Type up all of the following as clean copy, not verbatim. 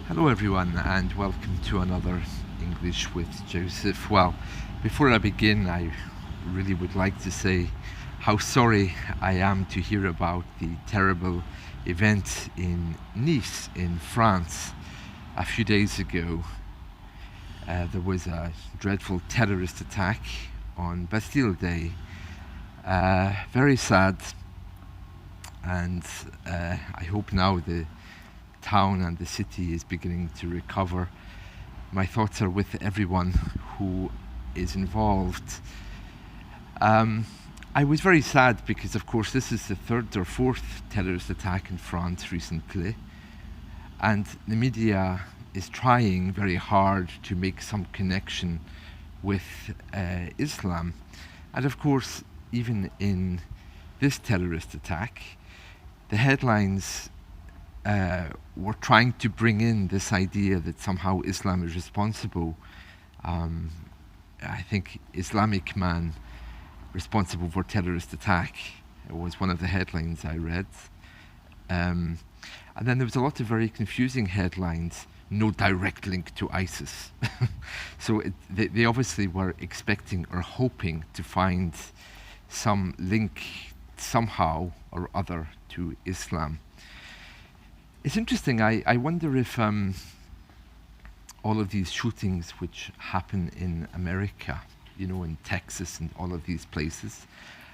Hello, everyone, and welcome to another English with Joseph. Well, before I begin, I really would like to say how sorry I am to hear about the terrible event in Nice, in France, a few days ago. There was a dreadful terrorist attack on Bastille Day. Very sad, and I hope now the town and the city is beginning to recover. My thoughts are with everyone who is involved. I was very sad because, of course, this is the third or fourth terrorist attack in France recently, and the media is trying very hard to make some connection with Islam. And of course, even in this terrorist attack, the headlines were trying to bring in this idea that somehow Islam is responsible. I think Islamic man responsible for terrorist attack was one of the headlines I read. And then there was a lot of very confusing headlines, no direct link to ISIS. So they obviously were expecting or hoping to find some link somehow or other to Islam. It's interesting, I wonder if all of these shootings which happen in America, in Texas and all of these places,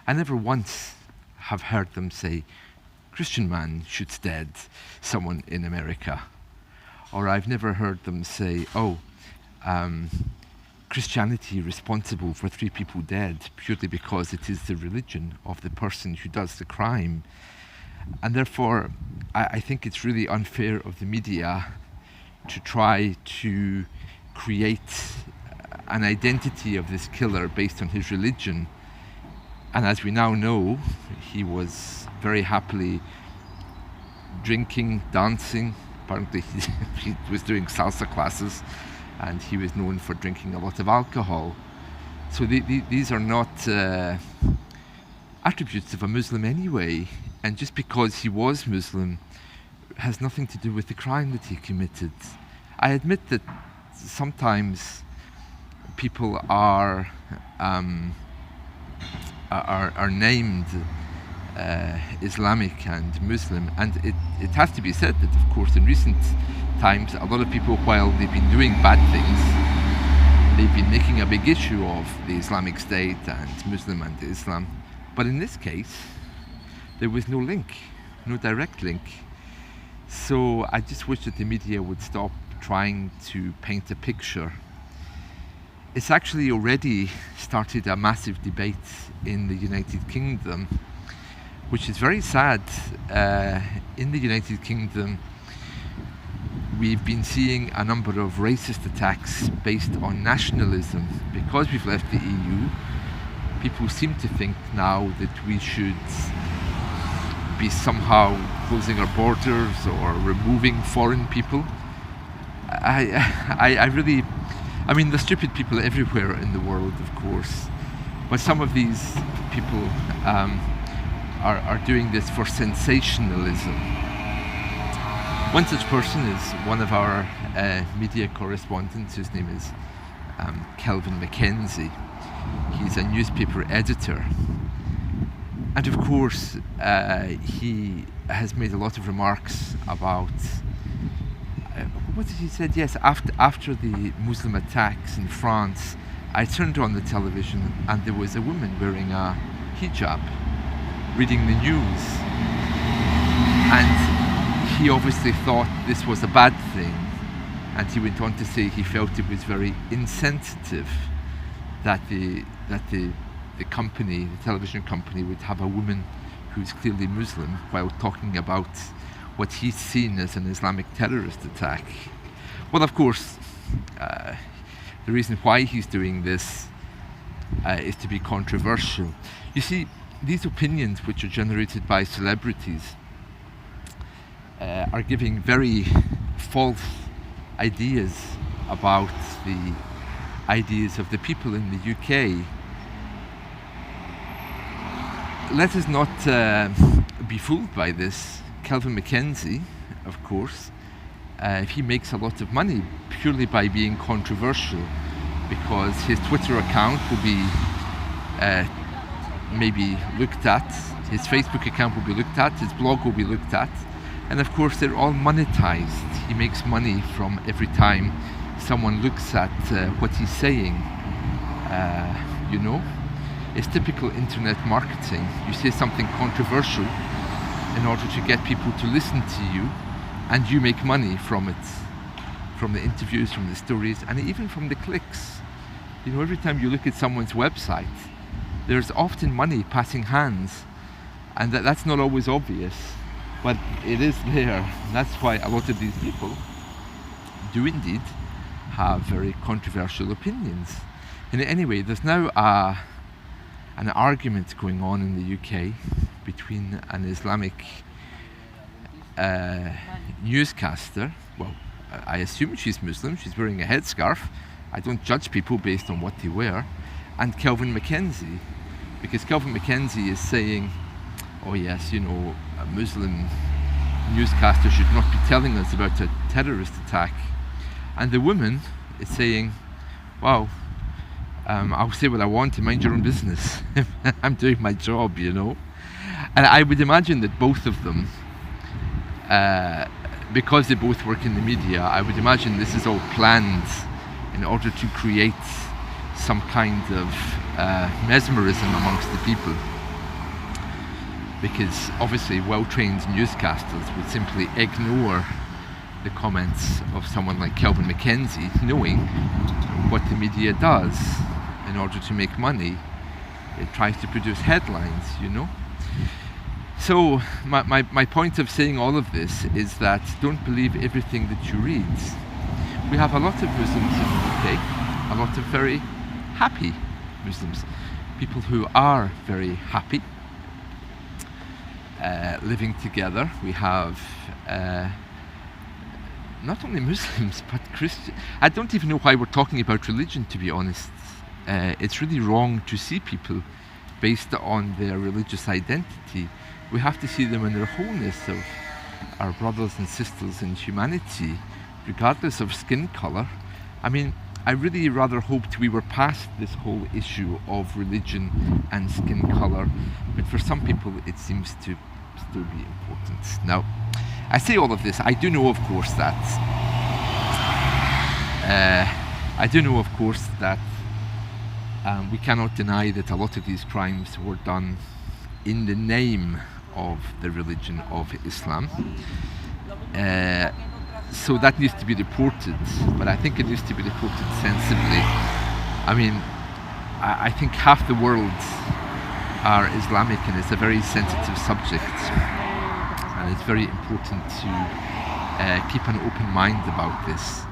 I never once have heard them say, Christian man shoots dead someone in America. Or I've never heard them say, Christianity responsible for 3 people dead purely because it is the religion of the person who does the crime. And therefore, I think it's really unfair of the media to try to create an identity of this killer based on his religion. And as we now know, he was very happily drinking, dancing. Apparently he was doing salsa classes, and he was known for drinking a lot of alcohol. So these are not attributes of a Muslim anyway. And just because he was Muslim has nothing to do with the crime that he committed. I admit that sometimes people are named Islamic and Muslim, and it has to be said that, of course, in recent times, a lot of people, while they've been doing bad things, they've been making a big issue of the Islamic State and Muslim and Islam. But in this case, there was no link, no direct link. So I just wish that the media would stop trying to paint a picture. It's actually already started a massive debate in the United Kingdom, which is very sad. In the United Kingdom, we've been seeing a number of racist attacks based on nationalism. Because we've left the EU, people seem to think now that we should be somehow closing our borders or removing foreign people. I mean, there's stupid people everywhere in the world, of course, but some of these people are doing this for sensationalism. One such person is one of our media correspondents. His name is Kelvin Mackenzie. He's a newspaper editor. And of course, he has made a lot of remarks about, what did he say? Yes, after the Muslim attacks in France, I turned on the television and there was a woman wearing a hijab, reading the news. And he obviously thought this was a bad thing. And he went on to say he felt it was very insensitive that the company, the television company, would have a woman who's clearly Muslim while talking about what he's seen as an Islamic terrorist attack. Well, of course, the reason why he's doing this is to be controversial. You see, these opinions which are generated by celebrities are giving very false ideas about the ideas of the people in the UK. Let us not be fooled by this. Kelvin Mackenzie, of course, he makes a lot of money purely by being controversial, because his Twitter account will be maybe looked at, his Facebook account will be looked at, his blog will be looked at, and of course they're all monetized. He makes money from every time someone looks at what he's saying. You know, it's typical internet marketing. You say something controversial in order to get people to listen to you, and you make money from it, from the interviews, from the stories, and even from the clicks. You know, every time you look at someone's website, there's often money passing hands, and that's not always obvious, but it is there. That's why a lot of these people do indeed have very controversial opinions. And anyway, there's now an argument going on in the UK between an Islamic newscaster. Well, I assume she's Muslim, she's wearing a headscarf. I don't judge people based on what they wear. And Kelvin Mackenzie, because Kelvin Mackenzie is saying, oh yes, you know, a Muslim newscaster should not be telling us about a terrorist attack. And the woman is saying, wow, I'll say what I want and mind your own business. I'm doing my job, you know. And I would imagine that both of them, because they both work in the media, I would imagine this is all planned in order to create some kind of mesmerism amongst the people. Because obviously well-trained newscasters would simply ignore the comments of someone like Kelvin Mackenzie, knowing what the media does in order to make money. It tries to produce headlines, you know. So my point of saying all of this is that don't believe everything that you read. We have a lot of Muslims in the UK, a lot of very happy Muslims, people who are very happy living together. We have not only Muslims but Christians. I don't even know why we're talking about religion, to be honest. It's really wrong to see people based on their religious identity. We have to see them in their wholeness of our brothers and sisters in humanity, regardless of skin colour. I mean, I really rather hoped we were past this whole issue of religion and skin colour, but for some people it seems to still be important. Now, I say all of this, I do know of course that we cannot deny that a lot of these crimes were done in the name of the religion of Islam. So that needs to be reported, but I think it needs to be reported sensibly. I mean, I think half the world are Islamic, and it's a very sensitive subject, and it's very important to keep an open mind about this.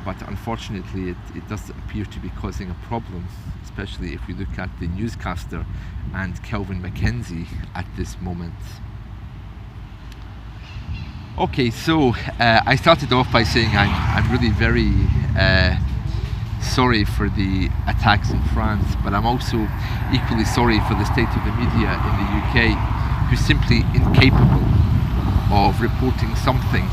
But unfortunately it does appear to be causing a problem, especially if we look at the newscaster and Kelvin Mackenzie at this moment. Okay, so I started off by saying I'm really very sorry for the attacks in France, but I'm also equally sorry for the state of the media in the UK, who's simply incapable of reporting something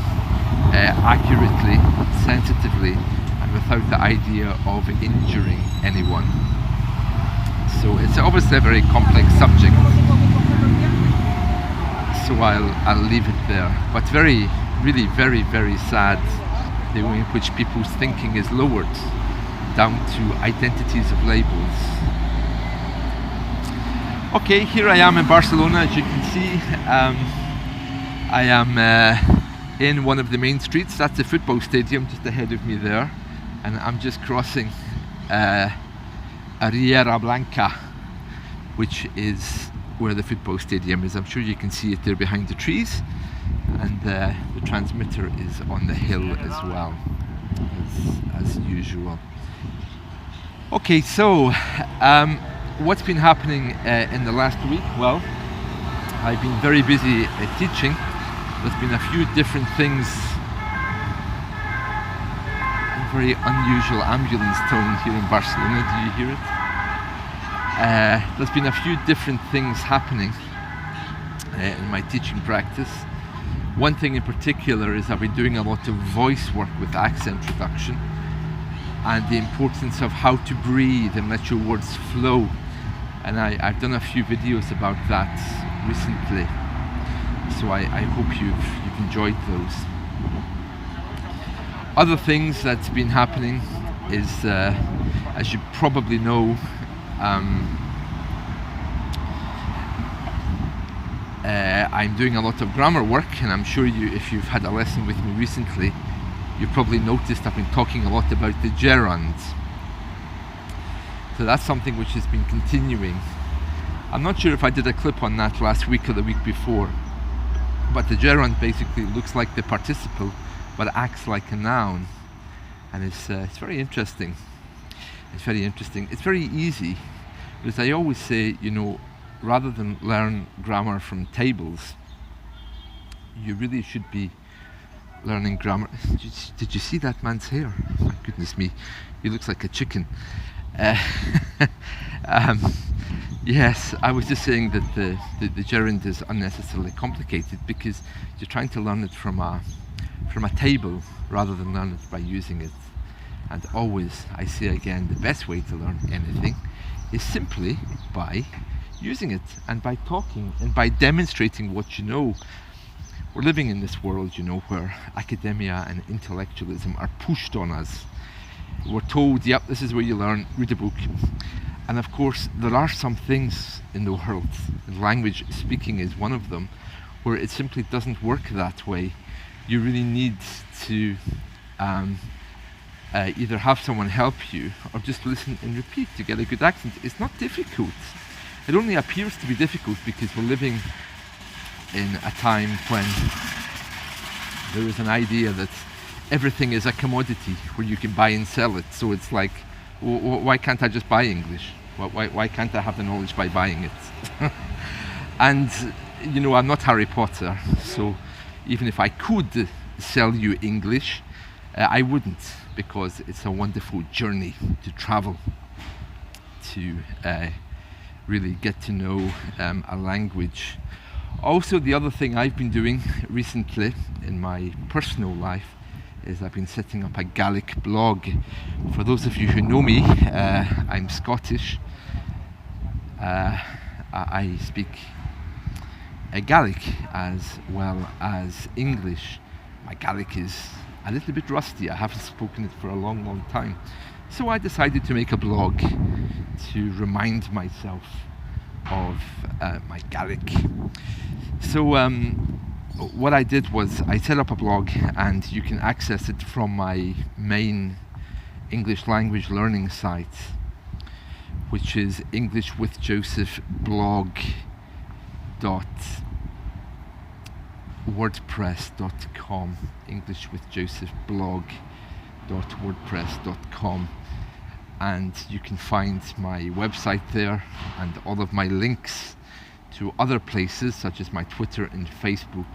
accurately, sensitively, and without the idea of injuring anyone. So it's obviously a very complex subject, so I'll leave it there. But really very sad the way in which people's thinking is lowered down to identities of labels. Okay, here I am in Barcelona, as you can see. I am in one of the main streets. That's the football stadium just ahead of me there, and I'm just crossing Riera Blanca, which is where the football stadium is. I'm sure you can see it there behind the trees, and the transmitter is on the hill as well, as usual. Okay, so what's been happening in the last week? Well, I've been very busy teaching. There's been a few different things. A very unusual ambulance tone here in Barcelona. Do you hear it? There's been a few different things happening in my teaching practice. One thing in particular is I've been doing a lot of voice work with accent reduction and the importance of how to breathe and let your words flow. And I've done a few videos about that recently, so I hope you've enjoyed those. Other things that's been happening is, as you probably know, I'm doing a lot of grammar work, and I'm sure if you've had a lesson with me recently, you've probably noticed I've been talking a lot about the gerund. So that's something which has been continuing. I'm not sure if I did a clip on that last week or the week before, but the gerund basically looks like the participle but acts like a noun, and it's very interesting. It's very interesting. It's very easy, because I always say, rather than learn grammar from tables, you really should be learning grammar. Did you see that man's hair? My goodness me, he looks like a chicken. Yes, I was just saying that the gerund is unnecessarily complicated because you're trying to learn it from a table rather than learn it by using it. And always, I say again, the best way to learn anything is simply by using it and by talking and by demonstrating what you know. We're living in this world, where academia and intellectualism are pushed on us. We're told, yep, this is where you learn, read a book. And of course, there are some things in the world, and language speaking is one of them, where it simply doesn't work that way. You really need to either have someone help you or just listen and repeat to get a good accent. It's not difficult. It only appears to be difficult because we're living in a time when there is an idea that everything is a commodity where you can buy and sell it. So it's like, why can't I just buy English? Why can't I have the knowledge by buying it? And, I'm not Harry Potter, so even if I could sell you English, I wouldn't, because it's a wonderful journey to travel to really get to know a language. Also, the other thing I've been doing recently in my personal life is I've been setting up a Gaelic blog. For those of you who know me, I'm Scottish. I speak Gaelic as well as English. My Gaelic is a little bit rusty. I haven't spoken it for a long, long time. So I decided to make a blog to remind myself of my Gaelic. So what I did was I set up a blog, and you can access it from my main English language learning site, which is englishwithjosephblog.wordpress.com, englishwithjosephblog.wordpress.com. And you can find my website there and all of my links to other places such as my Twitter and Facebook.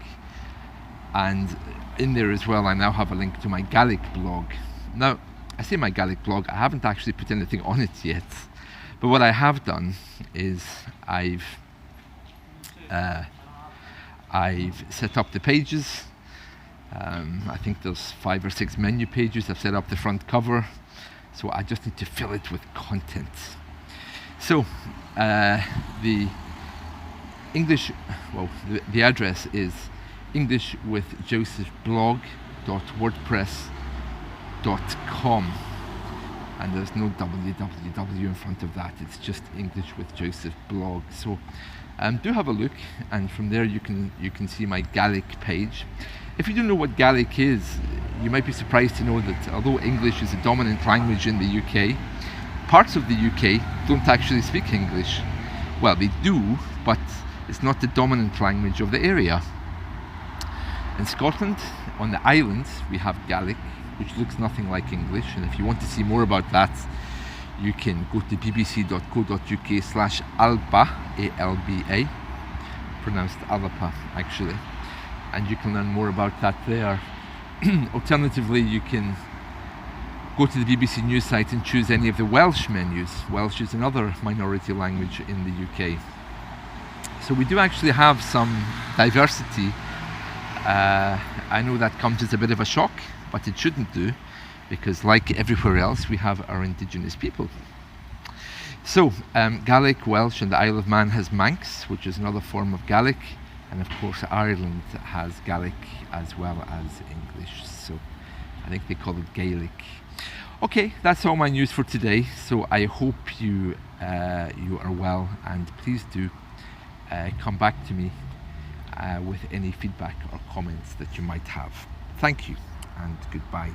And in there as well, I now have a link to my Gaelic blog. Now, I say my Gaelic blog, I haven't actually put anything on it yet. But what I have done is I've set up the pages. I think there's 5 or 6 menu pages. I've set up the front cover. So I just need to fill it with content. So the address is englishwithjosephblog.wordpress.com, and there's no www in front of that. It's just English with Joseph blog. So do have a look, and from there you can see my Gaelic page. If you don't know what Gaelic is, you might be surprised to know that although English is a dominant language in the UK, parts of the UK don't actually speak English. Well, they do, but it's not the dominant language of the area. In Scotland, on the islands, we have Gaelic, which looks nothing like English, and if you want to see more about that, you can go to bbc.co.uk/alba, A-L-B-A, pronounced Alba actually, and you can learn more about that there. Alternatively, you can go to the BBC News site and choose any of the Welsh menus. Welsh is another minority language in the UK. So we do actually have some diversity I know that comes as a bit of a shock, but it shouldn't do, because like everywhere else, we have our indigenous people. So, Gaelic, Welsh, and the Isle of Man has Manx, which is another form of Gaelic, and of course Ireland has Gaelic as well as English. So, I think they call it Gaelic. Okay, that's all my news for today. So I hope you are well, and please do come back to me with any feedback or comments that you might have. Thank you, and goodbye.